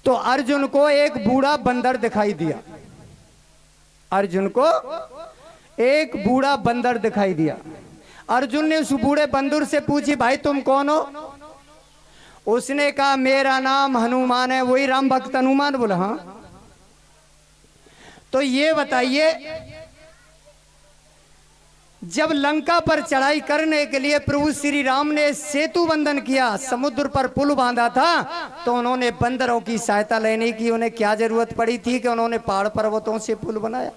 तो अर्जुन को एक बूढ़ा बंदर दिखाई दिया। अर्जुन को एक बूढ़ा बंदर दिखाई दिया। अर्जुन ने उस बूढ़े बंदर से पूछी, भाई तुम कौन हो? उसने कहा मेरा नाम हनुमान है। वही राम भक्त हनुमान? बोला हाँ। तो ये बताइए, जब लंका पर चढ़ाई करने के लिए प्रभु श्री राम ने सेतु बंधन किया, समुद्र पर पुल बांधा था, तो उन्होंने बंदरों की सहायता लेने की उन्हें क्या जरूरत पड़ी थी कि उन्होंने पहाड़ पर्वतों से पुल बनाया?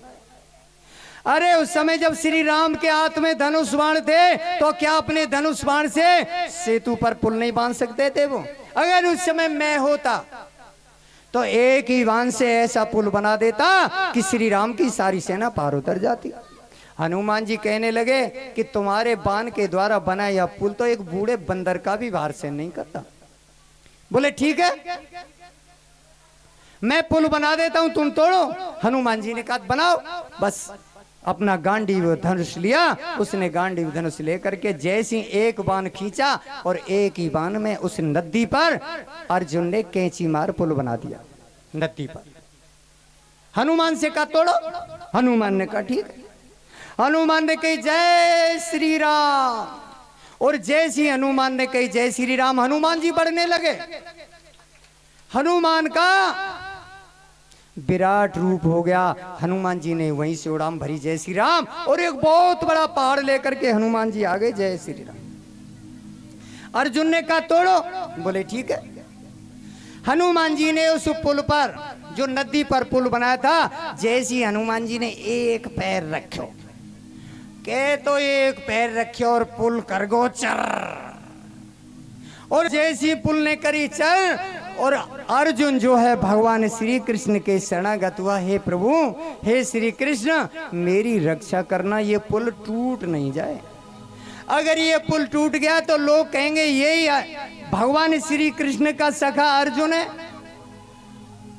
अरे उस समय जब श्री राम के हाथ में धनुष बाण थे, तो क्या अपने धनुष बाण से सेतु पर पुल नहीं बांध सकते थे वो? अगर उस समय मैं होता तो एक ही बाण से ऐसा पुल बना देता कि श्री राम की सारी सेना पार उतर जाती। हनुमान जी कहने लगे कि तुम्हारे बाण के द्वारा बनाया यह पुल तो एक बूढ़े बंदर का भी भार सहन नहीं करता। बोले ठीक है, मैं पुल बना देता हूं, तुम तोड़ो। हनुमान जी ने कहा बनाओ। बस अपना गांडीव धनुष लिया। उसने गांडीव धनुष लेकर के जैसे एक बाण खींचा और एक ही बाण में उस नदी पर अर्जुन ने कैंची मार पुल बना दिया नदी पर। हनुमान से कहा तोड़ो। हनुमान ने कहा ठीक है। हनुमान ने कही जय श्री राम, और जैसी हनुमान ने कही जय श्री राम, हनुमान जी बढ़ने लगे। हनुमान का विराट रूप हो गया। हनुमान जी ने वहीं से उड़ान भरी जय श्री राम, और एक बहुत बड़ा पहाड़ लेकर के हनुमान जी आ गए जय श्री राम। अर्जुन ने कहा तोड़ो। बोले ठीक है। हनुमान जी ने उस पुल पर, जो नदी पर पुल बनाया था, जैसी हनुमान जी ने एक पैर रखो के तो एक पैर रखे और पुल कर गो चर, और जैसी पुल ने करी चल, और अर्जुन जो है भगवान श्री कृष्ण के शरणागत हुआ। हे प्रभु, हे श्री कृष्ण, मेरी रक्षा करना, ये पुल टूट नहीं जाए। अगर ये पुल टूट गया तो लोग कहेंगे यही भगवान श्री कृष्ण का सखा अर्जुन है,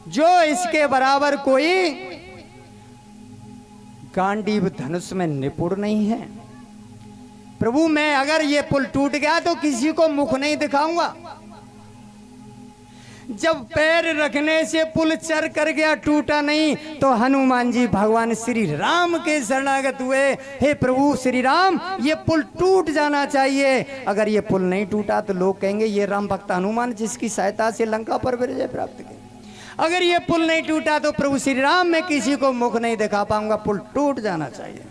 जो इसके बराबर कोई गांडीव धनुष में निपुण नहीं है। प्रभु मैं अगर ये पुल टूट गया तो किसी को मुख नहीं दिखाऊंगा। जब पैर रखने से पुल चर कर गया, टूटा नहीं, तो हनुमान जी भगवान श्री राम के शरणागत हुए। हे प्रभु श्री राम, ये पुल टूट जाना चाहिए। अगर ये पुल नहीं टूटा तो लोग कहेंगे ये राम भक्त हनुमान जिसकी सहायता से लंका पर विजय प्राप्त की। अगर ये पुल नहीं टूटा तो प्रभु श्री राम मैं किसी को मुख नहीं दिखा पाऊंगा, पुल टूट जाना चाहिए।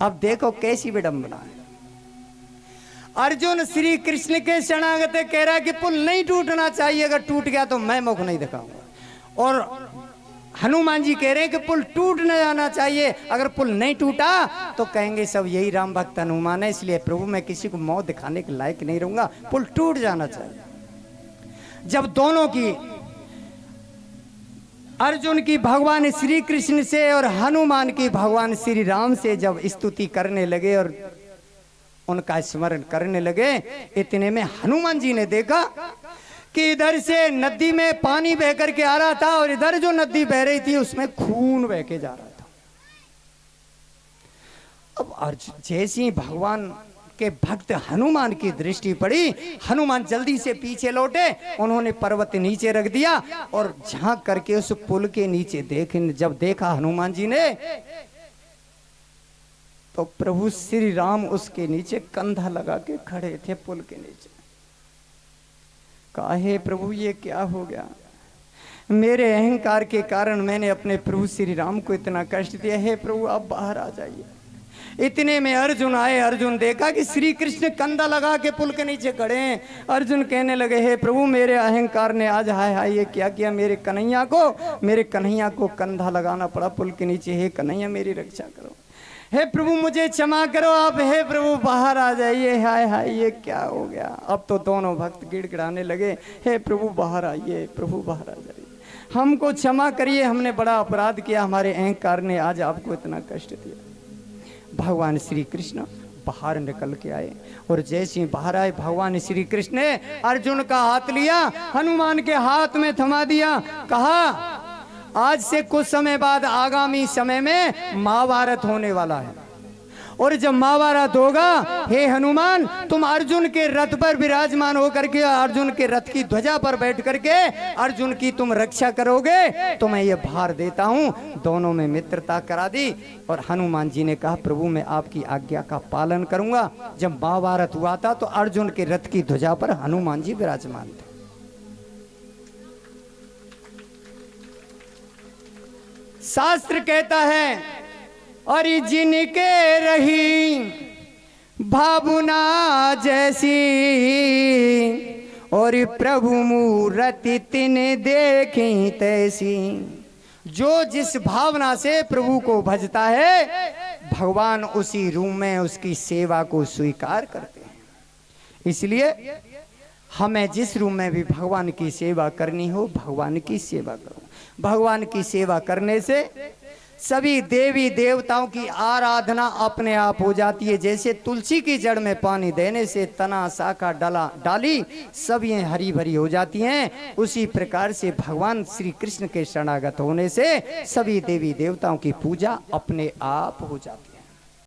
अब देखो कैसी विडंबना है। अर्जुन श्री कृष्ण के शरणागत कह रहा है कि पुल नहीं टूटना चाहिए, अगर टूट गया तो मैं मुख नहीं दिखाऊंगा। और हनुमान जी कह रहे हैं कि पुल टूट न जाना चाहिए, अगर पुल नहीं टूटा तो कहेंगे सब यही राम भक्त हनुमान है, इसलिए प्रभु मैं किसी को मुंह दिखाने के लायक नहीं रहूंगा, पुल टूट जाना चाहिए। जब दोनों की, अर्जुन की भगवान श्री कृष्ण से और हनुमान की भगवान श्री राम से जब स्तुति करने लगे और उनका स्मरण करने लगे, इतने में हनुमान जी ने देखा कि इधर से नदी में पानी बह करके आ रहा था, और इधर जो नदी बह रही थी उसमें खून बह के जा रहा था। अब अर्जुन जैसे ही भगवान के भक्त हनुमान की दृष्टि पड़ी, हनुमान जल्दी से पीछे लौटे। उन्होंने पर्वत नीचे रख दिया और झांक करके उस पुल के नीचे जब देखा हनुमान जी ने, तो प्रभु श्री राम उसके नीचे कंधा लगा के खड़े थे पुल के नीचे। कहा हे प्रभु ये क्या हो गया? मेरे अहंकार के कारण मैंने अपने प्रभु श्री राम को इतना कष्ट दिया। हे प्रभु आप बाहर आ जाइए। इतने में अर्जुन आए। अर्जुन देखा कि श्री कृष्ण कंधा लगा के पुल के नीचे खड़े हैं। अर्जुन कहने लगे हे प्रभु मेरे अहंकार ने आज हाय हाय ये क्या किया, मेरे कन्हैया को कंधा लगाना पड़ा पुल के नीचे। हे कन्हैया मेरी रक्षा करो, हे प्रभु मुझे क्षमा करो आप, हे प्रभु बाहर आ जाइए। हाय हाय ये क्या हो गया? अब तो दोनों भक्त गिड़गिड़ाने लगे, हे प्रभु बाहर आइए, प्रभु बाहर आ जाइए, हमको क्षमा करिए, हमने बड़ा अपराध किया, हमारे अहंकार ने आज आपको इतना कष्ट दिया। भगवान श्री कृष्ण बाहर निकल के आए, और जैसे ही बाहर आए भगवान श्री कृष्ण ने अर्जुन का हाथ लिया, हनुमान के हाथ में थमा दिया, कहा आज से कुछ समय बाद आगामी समय में महाभारत होने वाला है, और जब महाभारत होगा, हे हनुमान, तुम अर्जुन के रथ पर विराजमान होकर के, अर्जुन के रथ की ध्वजा पर बैठ करके अर्जुन की तुम रक्षा करोगे, तो मैं ये भार देता हूं। दोनों में मित्रता करा दी और हनुमान जी ने कहा, प्रभु मैं आपकी आज्ञा का पालन करूंगा। जब महाभारत हुआ था तो अर्जुन के रथ की ध्वजा पर हनुमान जी विराजमान थे। शास्त्र कहता है, और जिनके रही भावना जैसी, और प्रभु मूर्ति तिन देखी तैसी। जो जिस भावना से प्रभु को भजता है, भगवान उसी रूप में उसकी सेवा को स्वीकार करते हैं। इसलिए हमें जिस रूप में भी भगवान की सेवा करनी हो, भगवान की सेवा करो। भगवान की सेवा करने से सभी देवी देवताओं की आराधना अपने आप हो जाती है। जैसे तुलसी की जड़ में पानी देने से तना शाखा डाली सब ये हरी भरी हो जाती हैं, उसी प्रकार से भगवान श्री कृष्ण के शरणागत होने से सभी देवी देवताओं की पूजा अपने आप हो जाती है।